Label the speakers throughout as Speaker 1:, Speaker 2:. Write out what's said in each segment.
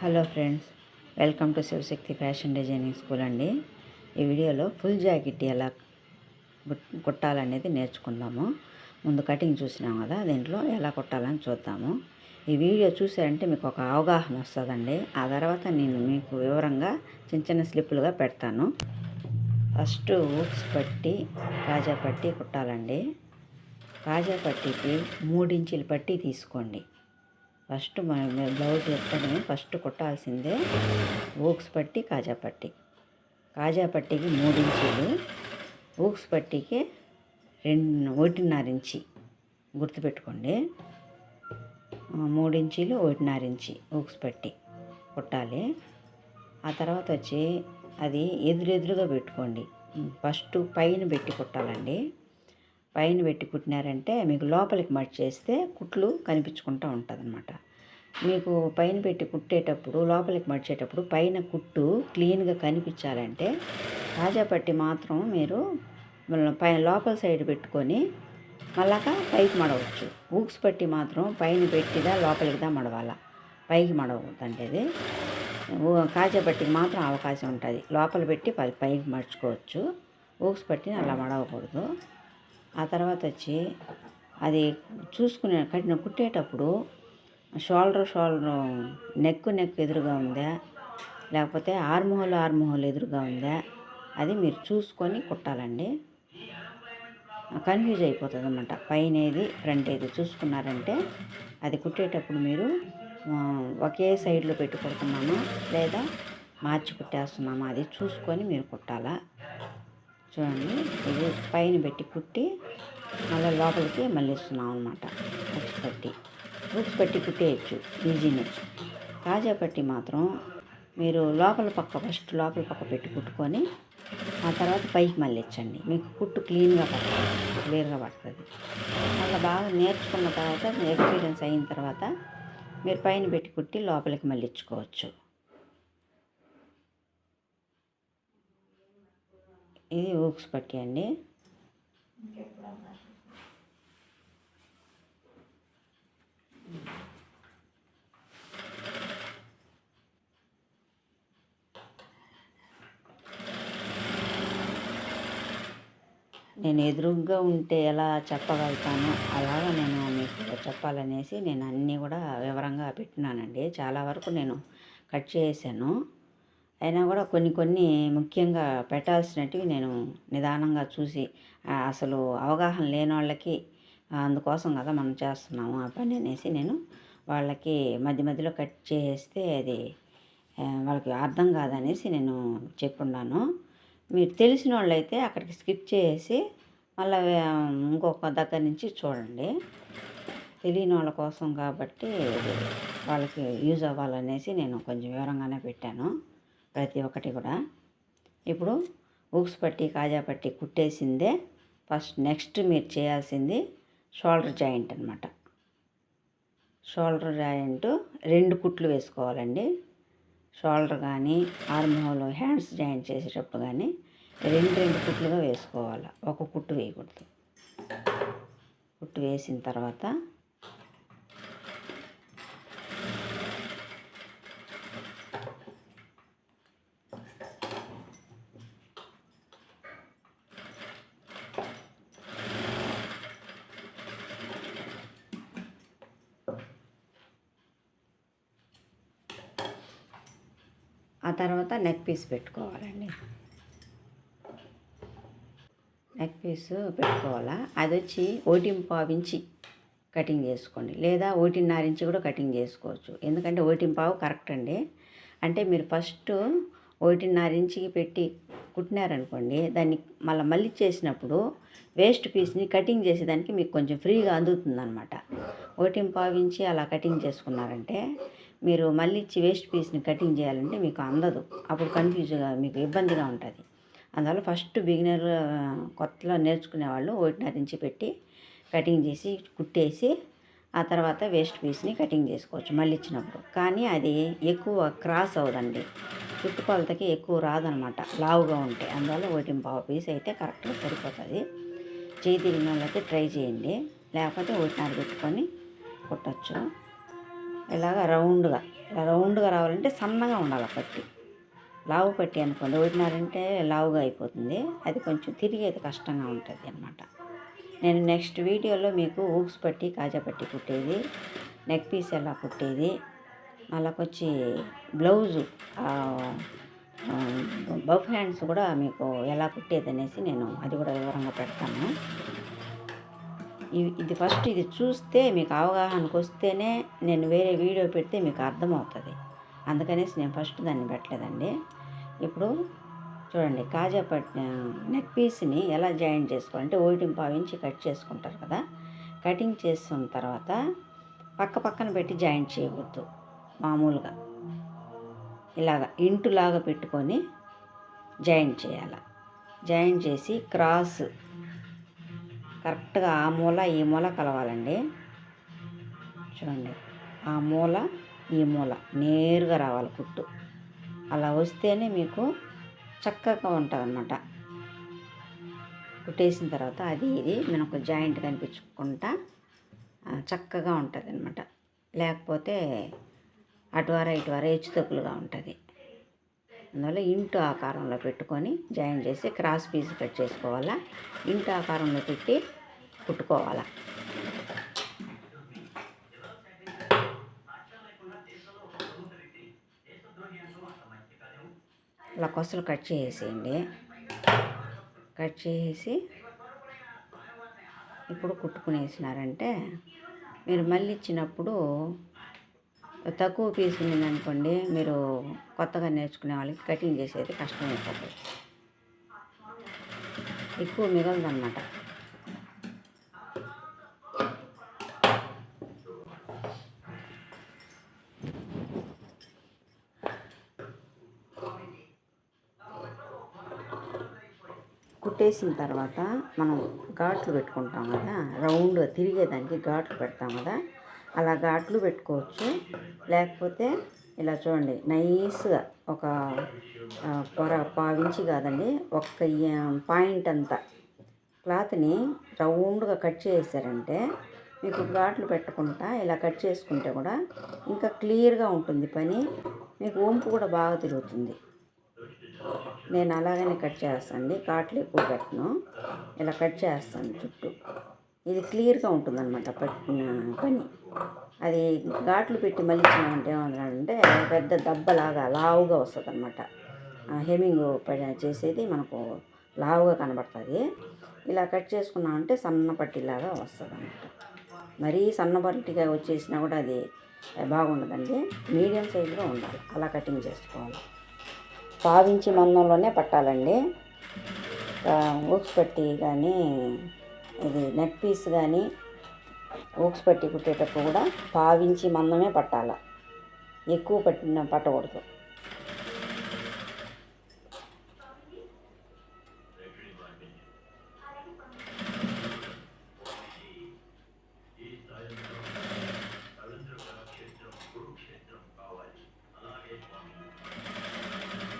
Speaker 1: Hello friends, welcome to Shivashakti fashion designing school అండి. ఈ వీడియోలో ఫుల్ జాకెట్ ఎలా కుట్టాలనేది నేర్చుకుందాము. ముందు కటింగ్ చూసినాం కదా, దీంట్లో ఎలా కుట్టాలని చూద్దాము. ఈ వీడియో చూసారంటే మీకు ఒక అవగాహన వస్తుందండి. ఆ తర్వాత నేను మీకు వివరంగా చిన్న చిన్న స్లిప్పులుగా పెడతాను. ఫస్ట్ ఊక్స్ పట్టి కాజా పట్టి కుట్టాలండి. కాజా పట్టికి 3 ఇంచుల పట్టి తీసుకోండి. ఫస్ట్ మనం బ్లౌజ్ ఎక్కడమే ఫస్ట్ కుట్టాల్సిందే ఊక్స్ పట్టి కాజా పట్టి. కాజా పట్టికి 3 ఇంచులు, ఊక్స్ పట్టికి 1.5 ఇంచి గుర్తుపెట్టుకోండి. 3 ఇంచులు 1.5 ఇంచి ఊక్స్ పట్టి కుట్టాలి. ఆ తర్వాత వచ్చి అది ఎదురుగా పెట్టుకోండి. ఫస్ట్ పైన పెట్టి కుట్టాలండి. పైన పెట్టి కుట్టినారంటే మీకు లోపలికి మడి చేస్తే కుట్లు కనిపించుకుంటూ ఉంటుంది అన్నమాట. మీకు పైన పెట్టి కుట్టేటప్పుడు లోపలికి మడిచేటప్పుడు పైన కుట్టు క్లీన్గా కనిపించాలంటే కాజా పట్టి మాత్రం మీరు లోపల సైడ్ పెట్టుకొని మళ్ళాక పైకి మడవచ్చు. ఊక్స్ పట్టి మాత్రం పైన పెట్టిదా లోపలికిదా మడవాలా, పైకి మడవద్దండి. ఇది కాజా పట్టికి మాత్రం అవకాశం ఉంటుంది. లోపల పెట్టి పైకి మడుచుకోవచ్చు. ఊక్స్ పట్టిని అలా మడవకూడదు. ఆ తర్వాత వచ్చి అది చూసుకునే కుట్టేటప్పుడు షోల్డర్ నెక్ ఎదురుగా ఉందా, లేకపోతే ఆర్మ్ హోల్ ఎదురుగా ఉందా, అది మీరు చూసుకొని కుట్టాలండి. కన్ఫ్యూజ్ అయిపోతుంది అన్నమాట. పైన ఏది ఫ్రంట్ ఏది చూసుకున్నారంటే అది కుట్టేటప్పుడు మీరు ఒకే సైడ్లో పెట్టి కుడుతున్నామా లేదా మార్చి కుట్టేస్తున్నామా అది చూసుకొని మీరు కుట్టాలా. చూడండి, ఇది పైన పెట్టి కుట్టి మళ్ళీ లోపలికి మళ్ళీ ఇస్తున్నాం అనమాట. హుక్స్ పట్టి కుట్టేయచ్చు, ఈజీనే. కాజా పట్టి మాత్రం మీరు ఫస్ట్ లోపల పక్క పెట్టి కుట్టుకొని ఆ తర్వాత పైకి మళ్ళీ ఇచ్చండి. మీకు కుట్టు క్లీర్గా పడుతుంది. అలా బాగా నేర్చుకున్న తర్వాత ఎక్స్పీరియన్స్ అయిన తర్వాత మీరు పైన పెట్టి కుట్టి లోపలికి మళ్ళీ ఇచ్చుకోవచ్చు. ఇది ఊక్స్ పట్టి అండి. నేను ఎదురుగ్గా ఉంటే ఎలా చెప్పగలుగుతానో అలాగా నేను మీకు చెప్పాలనేసి నేను అన్నీ కూడా వివరంగా పెట్టినానండి. చాలా వరకు నేను కట్ చేసాను. అయినా కూడా కొన్ని ముఖ్యంగా పెట్టాల్సినవి నేను నిదానంగా చూసి, అసలు అవగాహన లేని వాళ్ళకి అందుకోసం కదా మనం చేస్తున్నాము ఆ పని అనేసి నేను వాళ్ళకి మధ్యలో కట్ చేస్తే అది వాళ్ళకి అర్థం కాదనేసి నేను చెప్పున్నాను. మీరు తెలిసిన వాళ్ళు అయితే అక్కడికి స్కిప్ చేసి మళ్ళీ ఇంకొక దగ్గర నుంచి చూడండి. తెలియని వాళ్ళ కోసం కాబట్టి వాళ్ళకి యూజ్ అవ్వాలనేసి నేను కొంచెం వివరంగానే పెట్టాను ప్రతి ఒక్కటి కూడా. ఇప్పుడు ఊక్స్ పట్టి కాజా పట్టి కుట్టేసిందే ఫస్ట్. నెక్స్ట్ మీరు చేయాల్సింది షోల్డర్ జాయింట్ అనమాట. షోల్డర్ జాయింట్ 2 కుట్లు వేసుకోవాలండి. షోల్డర్ కానీ ఆర్మ్ హోల్ హ్యాండ్స్ జాయింట్ చేసేటప్పుడు కానీ 2 కుట్లుగా వేసుకోవాలి. ఒక కుట్టు వేయకూడదు. కుట్టు వేసిన తర్వాత నెక్ పీస్ పెట్టుకోవాలండి. నెక్ పీస్ పెట్టుకోవాలా. అది వచ్చి 1.5 ఇంచి కటింగ్ చేసుకోండి, లేదా 1.5 ఇంచి కూడా కటింగ్ చేసుకోవచ్చు. ఎందుకంటే 1.5 కరెక్ట్ అండి. అంటే మీరు ఫస్ట్ 1.5 ఇంచికి పెట్టి కుట్టినారనుకోండి, దాన్ని మళ్ళీ చేసినప్పుడు వేస్ట్ పీస్ని కటింగ్ చేసేదానికి మీకు కొంచెం ఫ్రీగా అందుతుందన్నమాట. 1.5 ఇంచి అలా కటింగ్ చేసుకున్నారంటే మీరు మళ్ళీ వేస్ట్ పీస్ని కటింగ్ చేయాలంటే మీకు అందదు. అప్పుడు కన్ఫ్యూజ్గా మీకు ఇబ్బందిగా ఉంటుంది. అందువల్ల ఫస్ట్ బిగినర్ కొత్తలో నేర్చుకునే వాళ్ళు 1.5 ఇంచి పెట్టి కటింగ్ చేసి కుట్టేసి ఆ తర్వాత వేస్ట్ పీస్ని కటింగ్ చేసుకోవచ్చు మళ్ళీ ఇచ్చినప్పుడు. కానీ అది ఎక్కువ క్రాస్ అవ్వదండి, చుట్టుకొలతకి ఎక్కువ రాదనమాట లావుగా ఉంటే. అందువల్ల 1.5 పీస్ అయితే కరెక్ట్గా సరిపోతుంది. చేయి తిరిగిన వాళ్ళైతే ట్రై చేయండి, లేకపోతే 1.5 పెట్టుకొని కుట్టచ్చు. ఇలాగ రౌండ్గా రావాలంటే సన్నగా ఉండాలి పట్టి. లావు పట్టి అనుకోండి ఒకటిన్నరంటే లావుగా అయిపోతుంది, అది కొంచెం తిరిగేది కష్టంగా ఉంటుంది అన్నమాట. నేను నెక్స్ట్ వీడియోలో మీకు ఊక్స్ పట్టి కాజా పట్టి కుట్టేది, నెక్ పీస్ ఎలా కుట్టేది, మళ్ళకొచ్చి బ్లౌజు బఫ్ హ్యాండ్స్ కూడా మీకు ఎలా కుట్టేది అనేసి నేను అది కూడా వివరంగా పెడతాను. ఇది ఫస్ట్ ఇది చూస్తే మీకు అవగాహనకు వస్తేనే నేను వేరే వీడియో పెడితే మీకు అర్థమవుతుంది. అందుకనేసి నేను ఫస్ట్ దాన్ని పెట్టలేదండి. ఇప్పుడు చూడండి, కాజా పట్టి నెక్ పీస్ని ఎలా జాయింట్ చేసుకోవాలంటే 1.5 ఇంచ్ కట్ చేసుకుంటారు కదా. కటింగ్ చేస్తున్న తర్వాత పక్కన పెట్టి జాయింట్ చేయకూడదు. మామూలుగా ఇలాగ ఇంటులాగా పెట్టుకొని జాయింట్ చేయాలి. జాయింట్ చేసి క్రాస్ కరెక్ట్గా ఆ మూల ఈ మూల కలవాలండి. చూడండి, ఆ మూల ఈ మూల నేరుగా రావాలి కుట్టు. అలా వస్తేనే మీకు చక్కగా ఉంటుంది అన్నమాట. కుట్టేసిన తర్వాత అది ఇది మనకు జాయింట్ కనిపించకుండా చక్కగా ఉంటుంది అన్నమాట. లేకపోతే అటువార ఇటువార హెచ్చుతగ్గులుగా ఉంటుంది. అందువల్ల ఇంటు ఆకారంలో పెట్టుకొని జాయింట్ చేసి క్రాస్ పీస్ కట్ చేసుకోవాలా. ఇంటు ఆకారంలో పెట్టి కుట్టుకోవాలా. ఇలా కొసలు కట్ చేసేయండి. కట్ చేసి ఇప్పుడు కుట్టుకునేసినారంటే మీరు మళ్ళీ ఇచ్చినప్పుడు తక్కువ పీస్ ఉందనుకోండి, మీరు కొత్తగా నేర్చుకునే వాళ్ళకి కటింగ్ చేసేది కష్టమైపోతుంది, ఎక్కువ మిగలదన్నమాట. కుట్టేసిన తర్వాత మనం ఘాట్లు పెట్టుకుంటాం కదా, రౌండ్ తిరిగేదానికి ఘాట్లు పెడతాం కదా, అలా ఘాట్లు పెట్టుకోవచ్చు. లేకపోతే ఇలా చూడండి, నైస్గా ఒక పావించి కాదండి, ఒక్క పాయింట్ అంతా క్లాత్ని రౌండ్గా కట్ చేసారంటే మీకు ఘాట్లు పెట్టుకుంటా ఇలా కట్ చేసుకుంటే కూడా ఇంకా క్లియర్గా ఉంటుంది పని. మీకు వంపు కూడా బాగా తిరుగుతుంది. నేను అలాగనే కట్ చేస్తానండి, ఘాట్లు ఎక్కువ పెట్టను, ఇలా కట్ చేస్తాను చుట్టూ. ఇది క్లియర్గా ఉంటుందన్నమాట పని. అది ఘాట్లు పెట్టి మళ్ళీ ఇచ్చినామంటే ఏమవుతుందంటే పెద్ద దెబ్బలాగా లావుగా వస్తుంది అన్నమాట. హెమ్మింగ్ చేసేది మనకు లావుగా కనబడుతుంది. ఇలా కట్ చేసుకున్నామంటే సన్న పట్టిలాగా వస్తుంది అన్నమాట. మరీ సన్న పట్టిగా వచ్చేసినా కూడా అది బాగుండదండి, మీడియం సైజులో ఉండాలి. అలా కటింగ్ చేసుకోవాలి. 1/2 ఇంచ్ మందంలోనే పట్టాలండి. ఊక్స్ పట్టి కానీ ఇది నెక్ పీస్ కానీ ఊక్స్ పట్టి కుట్టేటప్పుడు కూడా 1/2 ఇంచ్ మందమే పట్టాలి, ఎక్కువ పట్టకూడదు.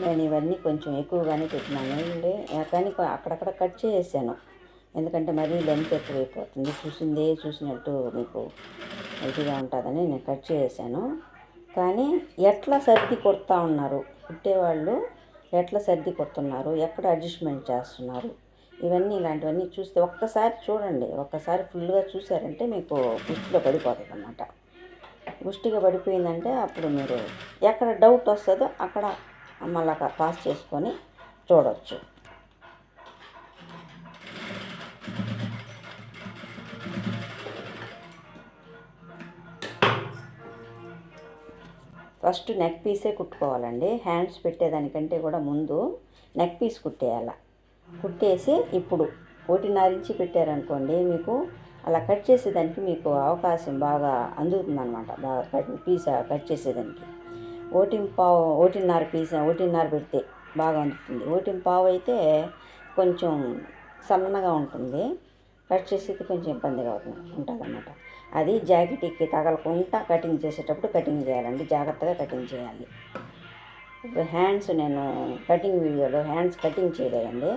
Speaker 1: నేను ఇవన్నీ కొంచెం ఎక్కువగానే పెట్టినాను అండి, కానీ అక్కడక్కడ కట్ చేసాను. ఎందుకంటే మరీ లెంత్ ఎక్కువైపోతుంది, చూసినట్టు మీకు ఇదిగా ఉంటుందని నేను కట్ చేసాను. కానీ ఎట్లా సర్ది కొడతా ఉన్నారు కుట్టేవాళ్ళు, ఎట్లా సర్ది కొడుతున్నారు, ఎక్కడ అడ్జస్ట్మెంట్ చేస్తున్నారు, ఇవన్నీ ఇలాంటివన్నీ చూస్తే ఒక్కసారి చూడండి. ఒక్కసారి ఫుల్గా చూసారంటే మీకు గుష్టిలో పడిపోతుంది అన్నమాట. గుష్టిగా పడిపోయిందంటే అప్పుడు మీరు ఎక్కడ డౌట్ వస్తుందో అక్కడ మళ్ళా పాస్ చేసుకొని చూడవచ్చు. ఫస్ట్ నెక్ పీసే కుట్టుకోవాలండి. హ్యాండ్స్ పెట్టేదానికంటే కూడా ముందు నెక్ పీస్ కుట్టేయాలి. కుట్టేసి ఇప్పుడు 1.5 ఇంచ్ పెట్టారనుకోండి, మీకు అలా కట్ చేసేదానికి మీకు అవకాశం బాగా అందుతుందన్నమాట. బాగా పీస్ కట్ చేసేదానికి 1.5 పీస్ 1.5 పెడితే బాగా అందుతుంది. 1.5 అయితే కొంచెం సన్నగా ఉంటుంది, కట్ చేసేది కొంచెం ఇబ్బందిగా ఉంటుంది అన్నమాట. అది జాకెట్కి తగలకుండా కటింగ్ చేసేటప్పుడు కటింగ్ చేయాలండి, జాగ్రత్తగా కటింగ్ చేయాలి. ఇప్పుడు హ్యాండ్స్ నేను కటింగ్ వీడియోలో హ్యాండ్స్ కటింగ్ చేయలేదండి,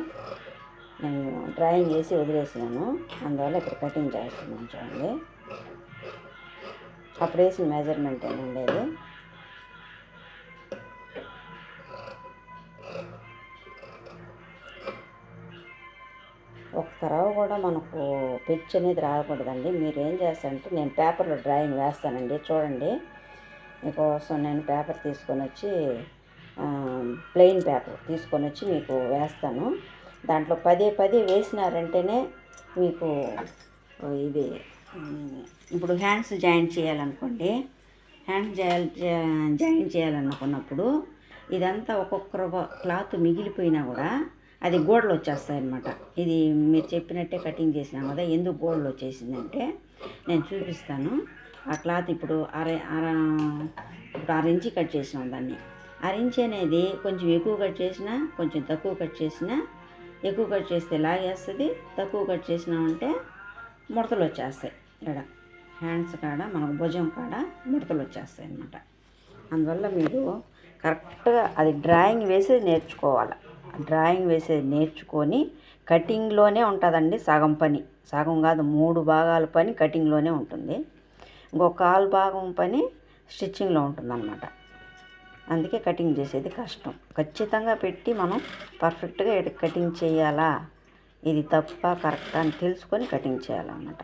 Speaker 1: నేను డ్రాయింగ్ చేసి వదిలేసినాను. అందువల్ల ఇక్కడ కటింగ్ చేస్తున్నాను. చూడండి, అప్పుడు వేసిన మెజర్మెంటేనండి అది. ఒక్క రవ్వ కూడా మనకు పెచ్చు అనేది రాకూడదండి. మీరు ఏం చేస్తారంటే, నేను పేపర్లో డ్రాయింగ్ వేస్తానండి, చూడండి. మీకోసం నేను పేపర్ తీసుకొని వచ్చి, ప్లెయిన్ పేపర్ తీసుకొని వచ్చి మీకు వేస్తాను. దాంట్లో పదే పదే వేసినారంటేనే మీకు ఇది ఇప్పుడు హ్యాండ్స్ జాయింట్ చేయాలనుకోండి, హ్యాండ్స్ జాయింట్ చేయాలనుకున్నప్పుడు ఇదంతా ఒక్కొక్క క్లాత్ మిగిలిపోయినా కూడా అది గోడలు వచ్చేస్తాయి అన్నమాట. ఇది మీరు చెప్పినట్టే కటింగ్ చేసినాం కదా. ఎందుకు గోడలు వచ్చేసిందంటే నేను చూపిస్తాను. ఆ క్లాత్ ఇప్పుడు ఇప్పుడు 6 ఇంచి కట్ చేసినాం దాన్ని. 6 ఇంచి అనేది కొంచెం ఎక్కువ కట్ చేసినా, కొంచెం తక్కువ కట్ చేసినా, ఎక్కువ కట్ చేస్తే లాగేస్తుంది, తక్కువ కట్ చేసినామంటే ముడతలు వచ్చేస్తాయి. ఇక్కడ హ్యాండ్స్ కాడ, మనకు భుజం కాడ ముడతలు వచ్చేస్తాయి అన్నమాట. అందువల్ల మీరు కరెక్ట్గా అది డ్రాయింగ్ వేసేది నేర్చుకోవాలి. డ్రాయింగ్ వేసేది నేర్చుకొని కటింగ్లోనే ఉంటుందండి సగం పని. సగం కాదు, 3 భాగాల పని కటింగ్లోనే ఉంటుంది. ఇంకొక 1/4 భాగం పని స్టిచ్చింగ్లో ఉంటుందన్నమాట. అందుకే కటింగ్ చేసేది కష్టం. ఖచ్చితంగా పెట్టి మనం పర్ఫెక్ట్గా కటింగ్ చేయాలా, ఇది తప్ప కరెక్టా అని తెలుసుకొని కటింగ్ చేయాలన్నమాట.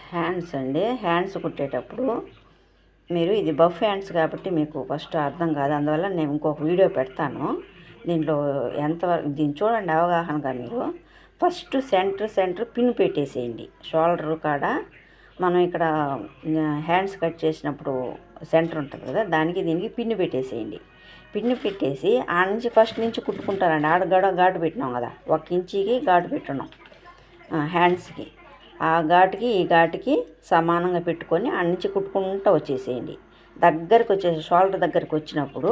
Speaker 1: హ్యాండ్స్ అండి, హ్యాండ్స్ కుట్టేటప్పుడు మీరు ఇది బఫ్ హ్యాండ్స్ కాబట్టి మీకు ఫస్ట్ అర్థం కాదు. అందువల్ల నేను ఇంకొక వీడియో పెడతాను. దీంట్లో ఎంతవరకు దీన్ని చూడండి అవగాహనగా. మీరు ఫస్ట్ సెంటర్ పిన్ పెట్టేసేయండి. షోల్డర్ కాడ మనం ఇక్కడ హ్యాండ్స్ కట్ చేసినప్పుడు సెంటర్ ఉంటుంది కదా, దానికి దీనికి పిన్ పెట్టేసేయండి. పిన్ పెట్టేసి ఆ నుంచి ఫస్ట్ నుంచి కుట్టుకుంటారండి. ఆడ ఘాటు పెట్టినాం కదా, 1 ఇంచికి ఘాటు పెట్టినాం హ్యాండ్స్కి. ఆ ఘాటుకి ఈ ఘాటుకి సమానంగా పెట్టుకొని ఆ నుంచి కుట్టుకుంటూ వచ్చేసేయండి. దగ్గరికి వచ్చేసి షోల్డర్ దగ్గరికి వచ్చినప్పుడు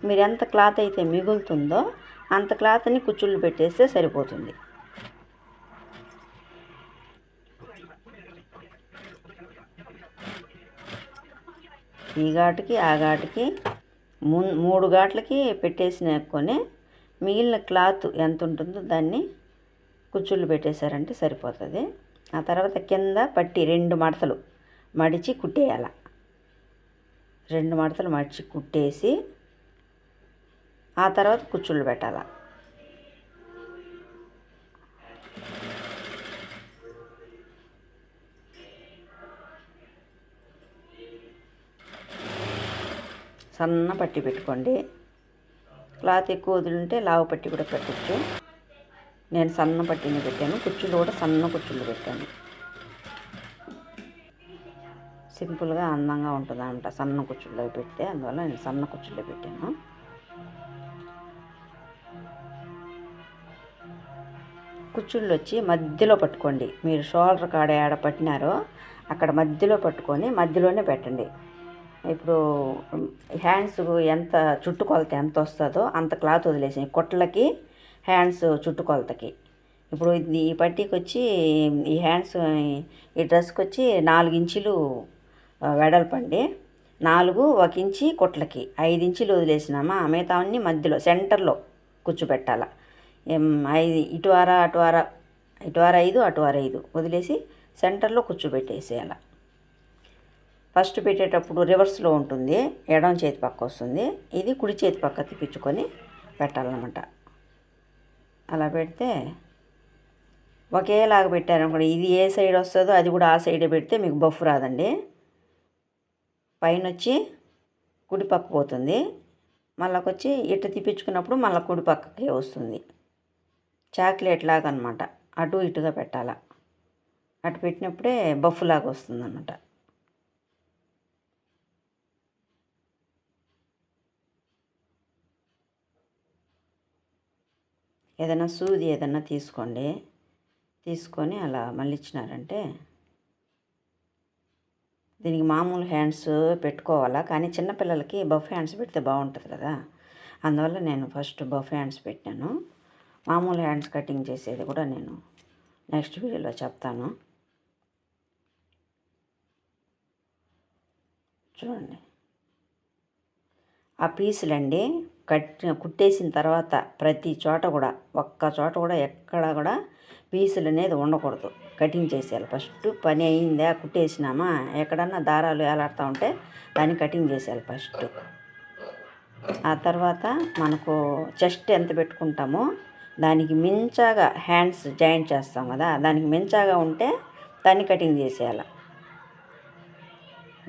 Speaker 1: మీరు ఎంత క్లాత్ అయితే మిగులుతుందో అంత క్లాత్ని కుచ్చుళ్ళు పెట్టేస్తే సరిపోతుంది. ఈ ఘాటుకి ఆ ఘాటుకి 3 ఘాట్లకి పెట్టేసినాకొని మిగిలిన క్లాత్ ఎంత ఉంటుందో దాన్ని కుచ్చుళ్ళు పెట్టేశారంటే సరిపోతుంది. ఆ తర్వాత కింద పట్టి 2 మడతలు మడిచి కుట్టేయాల. 2 మడతలు మడిచి కుట్టేసి ఆ తర్వాత కుచ్చుళ్ళు పెట్టాల. సన్న పట్టి పెట్టుకోండి. క్లాత్ ఎక్కువ వదిలింటే లావు పట్టి కూడా పెట్టచ్చు. నేను సన్న పట్టిని పెట్టాను, కుచ్చులు కూడా సన్న కుచ్చులు పెట్టాను. సింపుల్గా అందంగా ఉంటుంది అన్నమాట సన్న కుచ్చుల్లో పెడితే. అందువల్ల నేను సన్న కుచ్చుల్లో పెట్టాను. కుచ్చుళ్ళు వచ్చి మధ్యలో పట్టుకోండి. మీరు షోల్డర్ కాడ ఏడ పట్టినారో అక్కడ మధ్యలో పట్టుకొని మధ్యలోనే పెట్టండి. ఇప్పుడు హ్యాండ్స్ ఎంత చుట్టుకొలత ఎంత వస్తుందో అంత క్లాత్ వదిలేసి కొట్లకి హ్యాండ్స్ చుట్టుకొలతకి. ఇప్పుడు ఈ పట్టీకి వచ్చి ఈ హ్యాండ్స్ ఈ డ్రెస్కి వచ్చి 4 ఇంచులు వెడల్పండి. 4 1 ఇంచి కొట్లకి 5 ఇంచులు వదిలేసినామా, మిగతావన్నీ మధ్యలో సెంటర్లో కూర్చోబెట్టాల. 5 ఇటు వార 5 అటు వార 5 వదిలేసి సెంటర్లో కూర్చోబెట్టేసేయాల. ఫస్ట్ పెట్టేటప్పుడు రివర్స్లో ఉంటుంది, ఎడమ చేతి పక్క వస్తుంది. ఇది కుడి చేతి పక్క తిప్పించుకొని పెట్టాలన్నమాట. అలా పెడితే ఒకేలాగా పెట్టారనుకోండి, ఇది ఏ సైడ్ వస్తుందో అది కూడా ఆ సైడే పెడితే మీకు బఫ్ రాదండి. పైన వచ్చి కుడి పక్క పోతుంది, మళ్ళకొచ్చి ఇట్ట తిప్పించుకున్నప్పుడు మళ్ళీ కుడి పక్కకే వస్తుంది. చాక్లెట్ లాగా అనమాట. అటు ఇటుగా పెట్టాల. అటు పెట్టినప్పుడే బఫ్ లాగా వస్తుంది అన్నమాట. ఏదైనా సూది ఏదైనా తీసుకోండి, తీసుకొని అలా మళ్ళించినారంటే దీనికి మామూలు హ్యాండ్స్ పెట్టుకోవాలా. కానీ చిన్నపిల్లలకి బఫ్ హ్యాండ్స్ పెడితే బాగుంటుంది కదా, అందువల్ల నేను ఫస్ట్ బఫ్ హ్యాండ్స్ పెట్టాను. మామూలు హ్యాండ్స్ కటింగ్ చేసేది కూడా నేను నెక్స్ట్ వీడియోలో చెప్తాను. చూడండి ఆ పీసులండి కుట్టేసిన తర్వాత ప్రతి చోట కూడా ఒక్క చోట కూడా ఎక్కడ కూడా పీసులు అనేది ఉండకూడదు, కటింగ్ చేసేయాలి. ఫస్ట్ పని అయిందా, కుట్టేసినామా, ఎక్కడన్నా దారాలు వేలాడుతూ ఉంటే దాన్ని కటింగ్ చేసేయాలి ఫస్ట్. ఆ తర్వాత మనకు చెస్ట్ ఎంత పెట్టుకుంటామో దానికి మించాగా హ్యాండ్స్ జాయింట్ చేస్తాం కదా, దానికి మించాగా ఉంటే దాన్ని కటింగ్ చేసేయాలి.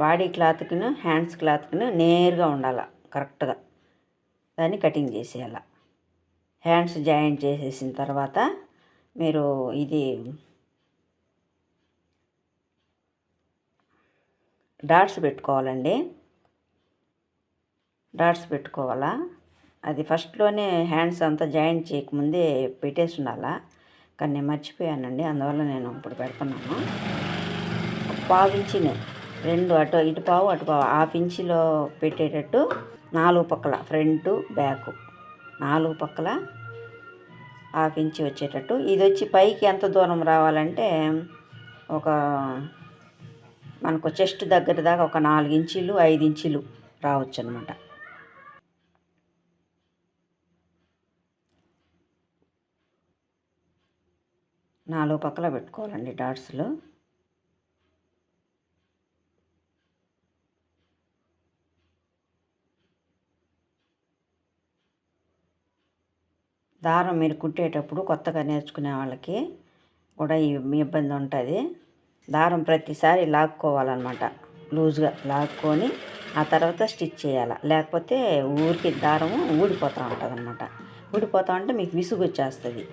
Speaker 1: బాడీ క్లాత్కిను హ్యాండ్స్ క్లాత్కిను నేరుగా ఉండాలి, కరెక్ట్గా దాన్ని కటింగ్ చేసేయాలి. హ్యాండ్స్ జాయింట్ చేసేసిన తర్వాత మీరు ఇది డాట్స్ పెట్టుకోవాలండి. డాట్స్ పెట్టుకోవాలా. అది ఫస్ట్లోనే హ్యాండ్స్ అంతా జాయింట్ చేయకముందే పెట్టేసి ఉండాలా, కానీ నేను మర్చిపోయానండి, అందువల్ల నేను ఇప్పుడు పెడుతున్నాను. పావించినే 2 అటు ఇటు పావు అటు పావు హాఫ్ ఇంచులో పెట్టేటట్టు 4 పక్కల ఫ్రంట్ బ్యాక్ 4 పక్కల హాఫ్ ఇంచు వచ్చేటట్టు. ఇది వచ్చి పైకి ఎంత దూరం రావాలంటే మనకు చెస్ట్ దగ్గర దాకా ఒక 4 ఇంచులు 5 ఇంచులు రావచ్చు అనమాట. నాలుగు పక్కల పెట్టుకోవాలండి డాట్స్లో. దారం మీరు కుట్టేటప్పుడు కొత్తగా నేర్చుకునే వాళ్ళకి కూడా ఈ ఇబ్బంది ఉంటుంది. దారం ప్రతిసారి లాక్కోవాలన్నమాట, లూజ్గా లాక్కొని ఆ తర్వాత స్టిచ్ చేయాలి. లేకపోతే ఊరికి దారము ఊడిపోతూ ఉంటుంది అనమాట. ఊడిపోతూ ఉంటే మీకు విసుగు వచ్చేస్తుంది,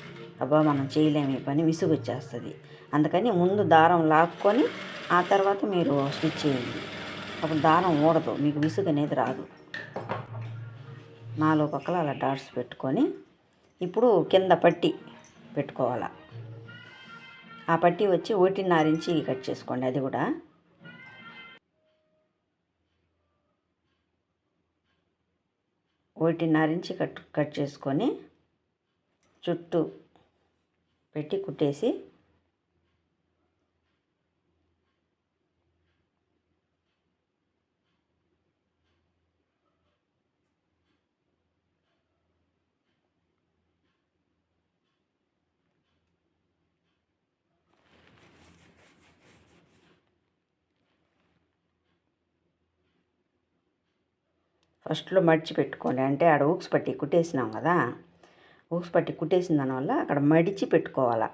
Speaker 1: అబ్బా మనం చేయలేము ఈ పని, విసుగు వచ్చేస్తుంది. అందుకని ముందు దారం లాక్కొని ఆ తర్వాత మీరు స్టిచ్ చేయండి, అప్పుడు దారం ఊడదు, మీకు విసుగు అనేది రాదు. 4 పక్కల అలా డాట్స్ పెట్టుకొని ఇప్పుడు కింద పట్టి పెట్టుకోవాలి. ఆ పట్టి వచ్చి 1.5 ఇంచి కట్ చేసుకోండి. అది కూడా 1.5 ఇంచి కట్ చేసుకొని చుట్టూ పెట్టి కుట్టేసి ఫస్ట్లో మడిచి పెట్టుకోండి. అంటే ఆడ ఊక్స్ పట్టి కుట్టేసినాం కదా, ఊక్స్ పట్టి కుట్టేసిన దానివల్ల అక్కడ మడిచి పెట్టుకోవాలా.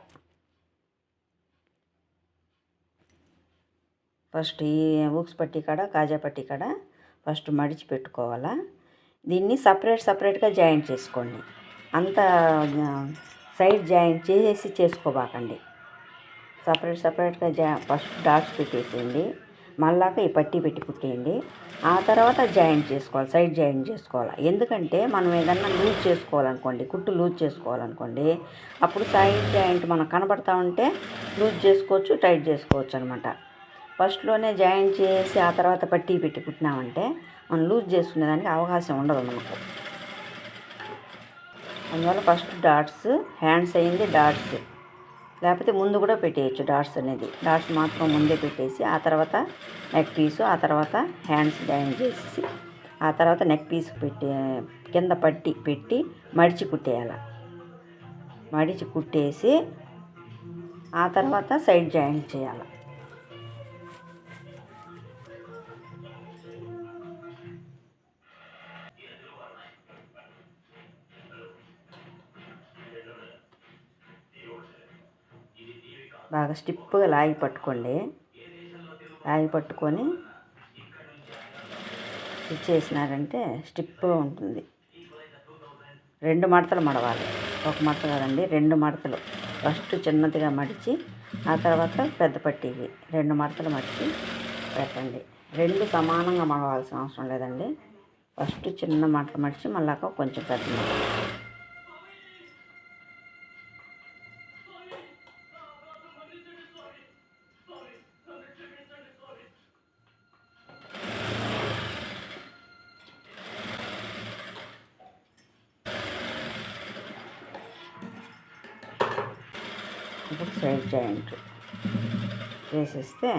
Speaker 1: ఫస్ట్ ఈ ఊక్స్ పట్టి కాడ కాజా పట్టి కాడ ఫస్ట్ మడిచి పెట్టుకోవాలా. దీన్ని సపరేట్గా జాయింట్ చేసుకోండి. అంత సైడ్ జాయింట్ చేసి చేసుకోబాకండి. సపరేట్గా ఫస్ట్ డాట్స్ పెట్టేసేయండి, మళ్ళాక ఈ పట్టీ పెట్టి కుట్టేయండి. ఆ తర్వాత జాయింట్ చేసుకోవాలి, సైడ్ జాయింట్ చేసుకోవాలి. ఎందుకంటే మనం ఏదన్నా లూజ్ చేసుకోవాలనుకోండి, కుట్టు లూజ్ చేసుకోవాలనుకోండి, అప్పుడు సైడ్ జాయింట్ మనకు కనబడతా ఉంటే లూజ్ చేసుకోవచ్చు, టైట్ చేసుకోవచ్చు అనమాట. ఫస్ట్లోనే జాయింట్ చేసి ఆ తర్వాత పట్టీ పెట్టి కుట్టినామంటే మనం లూజ్ చేసుకునేదానికి అవకాశం ఉండదు మనకు. అందువల్ల ఫస్ట్ డాట్స్, హ్యాండ్స్ అయింది డాట్స్, లేకపోతే ముందు కూడా పెట్టేయచ్చు డాట్స్ అనేది. డాట్స్ మాత్రం ముందే పెట్టేసి ఆ తర్వాత నెక్ పీసు, ఆ తర్వాత హ్యాండ్స్ జాయిన్ చేసి ఆ తర్వాత నెక్ పీస్ పెట్టి కింద పట్టి పెట్టి మడిచి కుట్టేయాలి. మడిచి కుట్టేసి ఆ తర్వాత సైడ్ జాయింట్ చేయాలి. బాగా స్టిప్గా లాగి పట్టుకోండి. లాగి పట్టుకొని స్టిచ్ చేసినారంటే స్టిప్గా ఉంటుంది. 2 మడతలు మడవాలి, ఒక మడత కాదండి, 2 మడతలు. ఫస్ట్ చిన్నదిగా మడిచి ఆ తర్వాత పెద్ద పట్టీకి 2 మడతలు మడిచి పెట్టండి. 2 సమానంగా మడవాల్సిన అవసరం లేదండి. ఫస్ట్ చిన్న మడత మడిచి మళ్ళా కొంచెం పెద్ద మడత. ఇప్పుడు సైడ్ జాయింట్ చేసేస్తే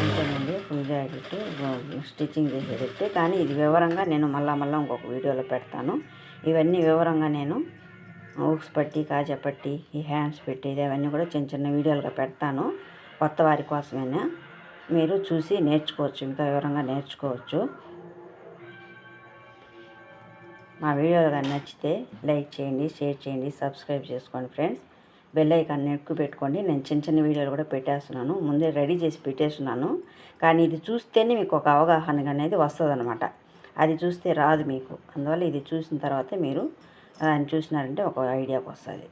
Speaker 1: అంతేనండి, ఫుల్ జాకెట్ పాటు స్టిచ్చింగ్ చేసేది. కానీ ఇది వివరంగా నేను మళ్ళా ఇంకొక వీడియోలో పెడతాను. ఇవన్నీ వివరంగా నేను హుక్స్ పట్టి, కాజా పట్టి, ఈ హ్యాండ్స్ పెట్టేది అవన్నీ కూడా చిన్న చిన్న వీడియోలుగా పెడతాను. కొత్త వారి కోసమైనా మీరు చూసి నేర్చుకోవచ్చు, ఇంకా వివరంగా నేర్చుకోవచ్చు. మా వీడియోలు కానీ నచ్చితే లైక్ చేయండి, షేర్ చేయండి, సబ్స్క్రైబ్ చేసుకోండి ఫ్రెండ్స్. బెల్ ఐకాన్ ఎక్కువ పెట్టుకోండి. నేను చిన్న చిన్న వీడియోలు కూడా పెట్టేస్తున్నాను, ముందే రెడీ చేసి పెట్టేస్తున్నాను. కానీ ఇది చూస్తేనే మీకు ఒక అవగాహన అనేది వస్తుంది అనమాట. అది చూస్తే రాదు మీకు. అందువల్ల ఇది చూసిన తర్వాత మీరు దాన్ని చూసినారంటే ఒక ఐడియాకి వస్తుంది.